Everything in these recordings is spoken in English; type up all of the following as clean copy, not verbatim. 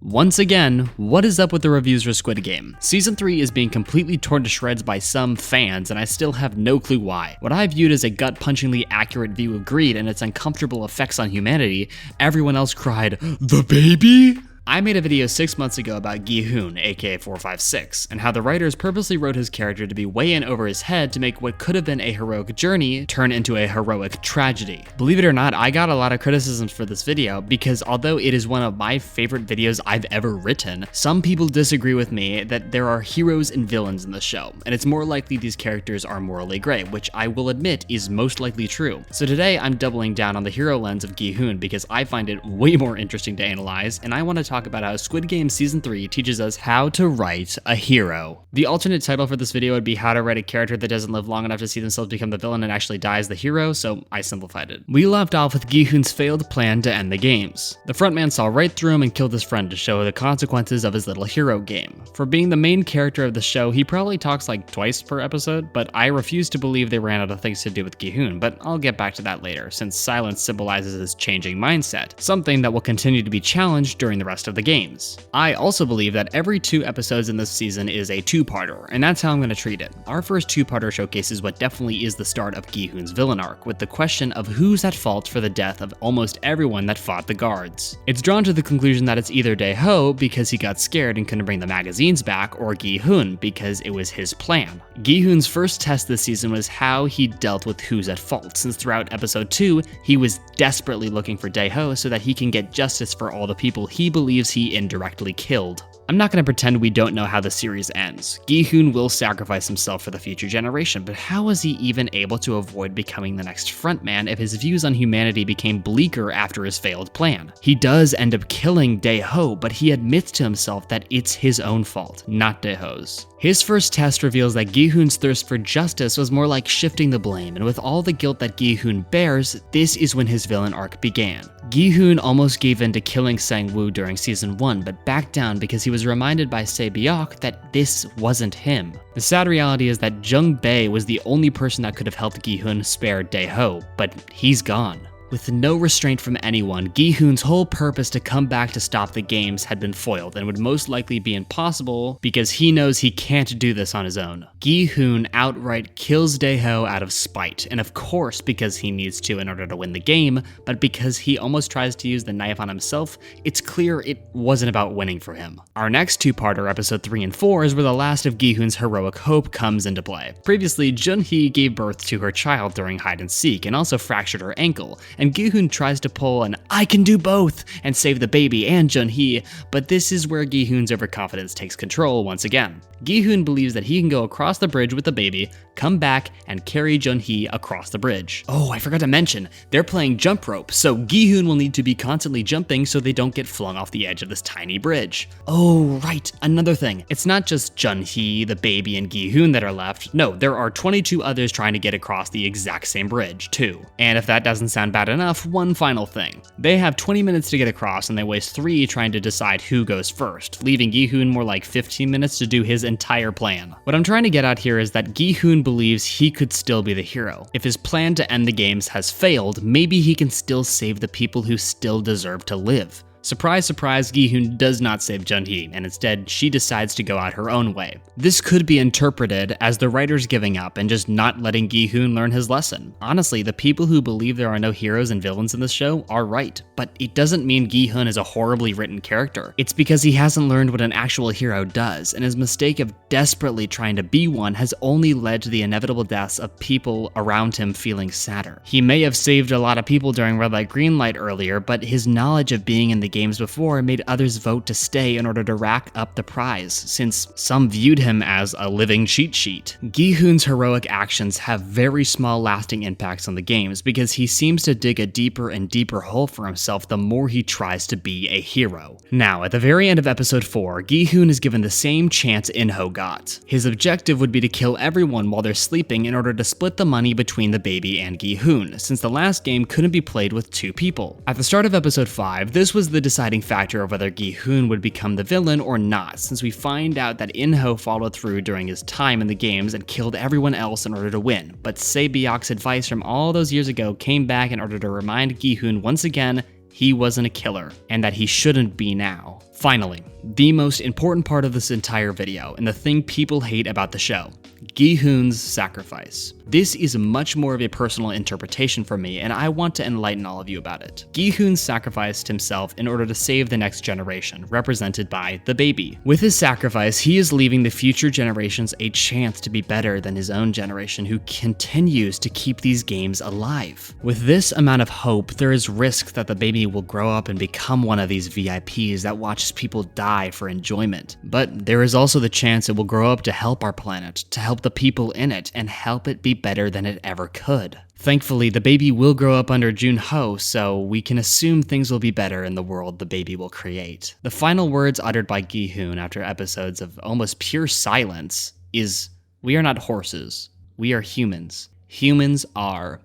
Once again, what is up with the reviews for Squid Game? Season 3 is being completely torn to shreds by some fans, and I still have no clue why. What I viewed as a gut-punchingly accurate view of greed and its uncomfortable effects on humanity, everyone else cried, "The baby?" I made a video 6 months ago about Gi-hun, aka 456, and how the writers purposely wrote his character to be way in over his head to make what could have been a heroic journey turn into a heroic tragedy. Believe it or not, I got a lot of criticisms for this video because although it is one of my favorite videos I've ever written, some people disagree with me that there are heroes and villains in the show, and it's more likely these characters are morally gray, which I will admit is most likely true. So today I'm doubling down on the hero lens of Gi-hun because I find it way more interesting to analyze, and I want to talk about how Squid Game Season 3 teaches us how to write a hero. The alternate title for this video would be how to write a character that doesn't live long enough to see themselves become the villain and actually die as the hero, so I simplified it. We left off with Gi-hun's failed plan to end the games. The frontman saw right through him and killed his friend to show the consequences of his little hero game. For being the main character of the show, he probably talks like twice per episode, but I refuse to believe they ran out of things to do with Gi-hun, but I'll get back to that later, since silence symbolizes his changing mindset, something that will continue to be challenged during the rest of the game. I also believe that every 2 episodes in this season is a two-parter, and that's how I'm going to treat it. Our first two-parter showcases what definitely is the start of Gi-hun's villain arc, with the question of who's at fault for the death of almost everyone that fought the guards. It's drawn to the conclusion that it's either Dae-ho because he got scared and couldn't bring the magazines back, or Gi-hun because it was his plan. Gi-hun's first test this season was how he dealt with who's at fault, since throughout episode 2, he was desperately looking for Dae-ho so that he can get justice for all the people he believes he indirectly killed. I'm not going to pretend we don't know how the series ends. Gi-hun will sacrifice himself for the future generation, but how was he even able to avoid becoming the next frontman if his views on humanity became bleaker after his failed plan? He does end up killing Dae-ho, but he admits to himself that it's his own fault, not Dae-ho's. His first test reveals that Gi-hun's thirst for justice was more like shifting the blame, and with all the guilt that Gi-hun bears, this is when his villain arc began. Gi-hun almost gave in to killing Sang-woo during season 1, but backed down because he was reminded by Se-byok that this wasn't him. The sad reality is that Jung-bae was the only person that could have helped Gi-hun spare Dae-ho, but he's gone. With no restraint from anyone, Gi-hun's whole purpose to come back to stop the games had been foiled and would most likely be impossible because he knows he can't do this on his own. Gi-hun outright kills Dae-ho out of spite, and of course because he needs to in order to win the game, but because he almost tries to use the knife on himself, it's clear it wasn't about winning for him. Our next two-parter, episode 3 and 4, is where the last of Gi-hun's heroic hope comes into play. Previously, Jun-hee gave birth to her child during hide-and-seek and also fractured her ankle, and Gi-hun tries to pull an "I can do both" and save the baby and Jun-hee, but this is where Gi-hun's overconfidence takes control once again. Gi-hun believes that he can go across the bridge with the baby, come back, and carry Jun-hee across the bridge. Oh, I forgot to mention, they're playing jump rope, so Gi-hun will need to be constantly jumping so they don't get flung off the edge of this tiny bridge. Oh, right, another thing. It's not just Jun-hee, the baby, and Gi-hun that are left. No, there are 22 others trying to get across the exact same bridge, too. And if that doesn't sound bad enough, one final thing. They have 20 minutes to get across, and they waste 3 trying to decide who goes first, leaving Gi-hun more like 15 minutes to do his entire plan. What I'm trying to get at here is that Gi-hun believes he could still be the hero. If his plan to end the games has failed, maybe he can still save the people who still deserve to live. Surprise, surprise, Gi-hun does not save Jun-hee, and instead, she decides to go out her own way. This could be interpreted as the writers giving up and just not letting Gi-hun learn his lesson. Honestly, the people who believe there are no heroes and villains in this show are right, but it doesn't mean Gi-hun is a horribly written character. It's because he hasn't learned what an actual hero does, and his mistake of desperately trying to be one has only led to the inevitable deaths of people around him feeling sadder. He may have saved a lot of people during red light, green light earlier, but his knowledge of being in the games before made others vote to stay in order to rack up the prize, since some viewed him as a living cheat sheet. Gi-hun's heroic actions have very small lasting impacts on the games because he seems to dig a deeper and deeper hole for himself the more he tries to be a hero. Now, at the very end of episode 4, Gi-hun is given the same chance In-ho got. His objective would be to kill everyone while they're sleeping in order to split the money between the baby and Gi-hun, since the last game couldn't be played with 2 people. At the start of episode 5, this was the deciding factor of whether Gi-hun would become the villain or not, since we find out that In-ho followed through during his time in the games and killed everyone else in order to win, but Se-byok's advice from all those years ago came back in order to remind Gi-hun once again he wasn't a killer, and that he shouldn't be now. Finally, the most important part of this entire video, and the thing people hate about the show, Gi-hun's sacrifice. This is much more of a personal interpretation for me, and I want to enlighten all of you about it. Gi-hun sacrificed himself in order to save the next generation, represented by the baby. With his sacrifice, he is leaving the future generations a chance to be better than his own generation, who continues to keep these games alive. With this amount of hope, there is risk that the baby will grow up and become one of these VIPs that watches people die for enjoyment. But there is also the chance it will grow up to help our planet, to help the people in it, and help it be better than it ever could. Thankfully, the baby will grow up under Jun-hee, so we can assume things will be better in the world the baby will create. The final words uttered by Gi-hun after episodes of almost pure silence is, "We are not horses. We are humans. Humans are ...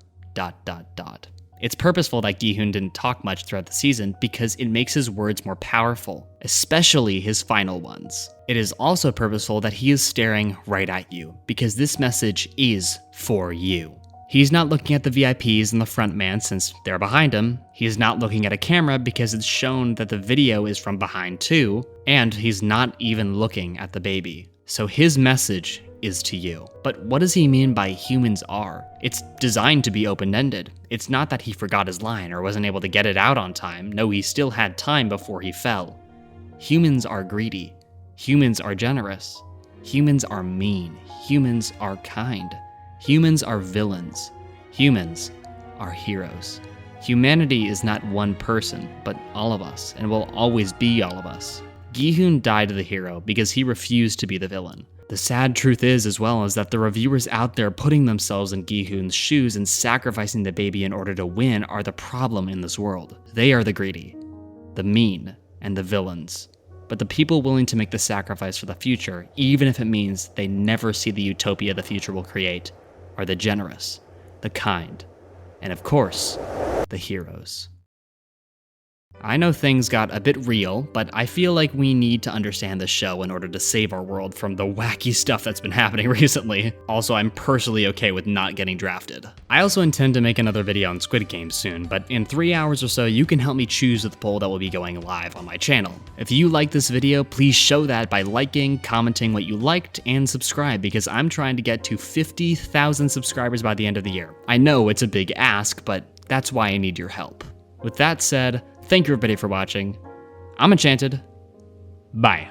It's purposeful that Gi-hun didn't talk much throughout the season because it makes his words more powerful, especially his final ones. It is also purposeful that he is staring right at you, because this message is for you. He's not looking at the VIPs and the front man since they're behind him. He's not looking at a camera because it's shown that the video is from behind too, and he's not even looking at the baby. So his message is to you. But what does he mean by humans are? It's designed to be open-ended. It's not that he forgot his line or wasn't able to get it out on time. No, he still had time before he fell. Humans are greedy. Humans are generous. Humans are mean. Humans are kind. Humans are villains. Humans are heroes. Humanity is not one person, but all of us, and will always be all of us. Gi-hun died the hero because he refused to be the villain. The sad truth is, as well, is that the reviewers out there putting themselves in Gi-hun's shoes and sacrificing the baby in order to win are the problem in this world. They are the greedy, the mean, and the villains. But the people willing to make the sacrifice for the future, even if it means they never see the utopia the future will create, are the generous, the kind, and of course, the heroes. I know things got a bit real, but I feel like we need to understand the show in order to save our world from the wacky stuff that's been happening recently. Also, I'm personally okay with not getting drafted. I also intend to make another video on Squid Game soon, but in 3 hours or so, you can help me choose the poll that will be going live on my channel. If you like this video, please show that by liking, commenting what you liked, and subscribe, because I'm trying to get to 50,000 subscribers by the end of the year. I know it's a big ask, but that's why I need your help. With that said, thank you everybody for watching. I'm Enchanted. Bye.